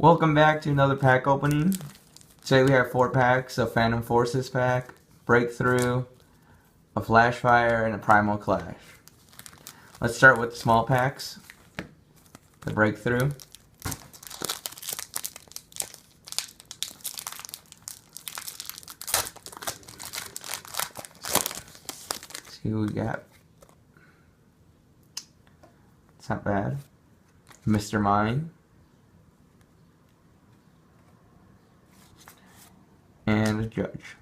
Welcome back to another pack opening. Today we have 4 packs: a Phantom Forces pack, Breakthrough, a Flashfire, and a Primal Clash. Let's start with the small packs. The Breakthrough. Let's see who we got. It's not bad. Mr. Mime. And a Judge.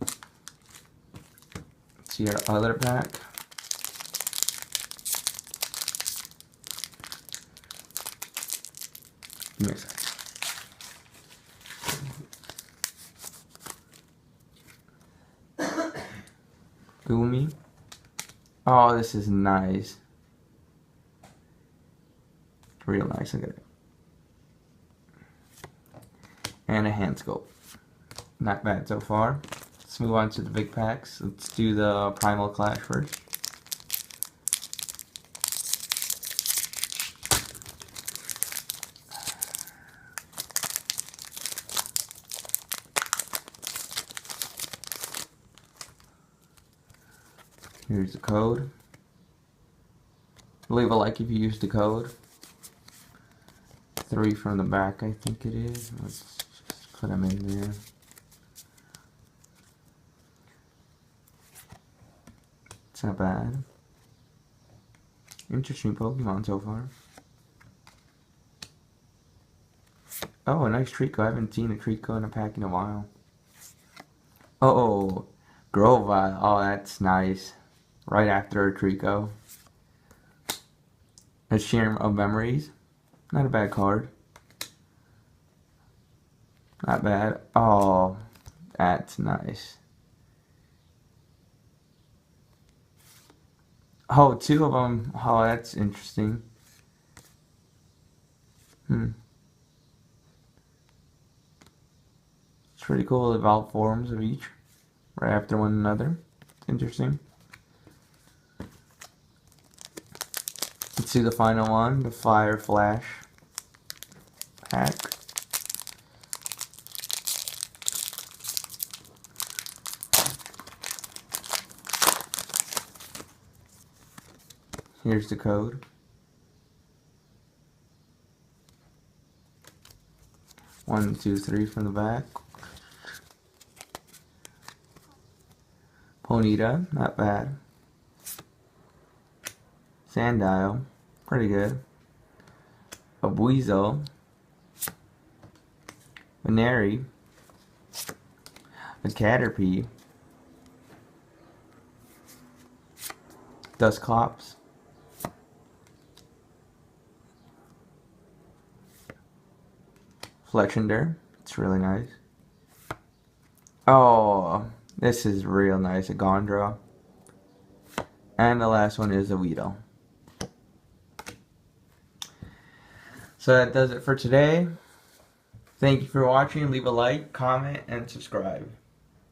Let's see our other pack. Give me a second. Goomy. Oh, this is nice. Real nice. Look at it. And a hand scope. Not bad so far. Let's move on to the big packs. Let's do the Primal Clash first. Here's the code. Leave a like if you use the code. 3 from the back, I think it is. Let's just put them in there. It's not bad. Interesting Pokemon so far. Oh, a nice Trico. I haven't seen a Trico in a pack in a while. Oh, Grovyle. Oh, that's nice. Right after a Trico. A Share of Memories. Not a bad card. Not bad. Oh, that's nice. Oh, 2 of them. Oh, that's interesting. It's pretty cool. Evolved forms of each right after one another. It's interesting. Let's see the final one, the Fire Flash pack. Here's the code. 1, 2, 3 from the back. Ponyta, not bad. Sandile, pretty good. A Buizel. Veneri. A Caterpie. Dusclops. Fletchinder. It's really nice. Oh, this is real nice. A Gondra. And the last one is a Weedle. So that does it for today. Thank you for watching. Leave a like, comment, and subscribe.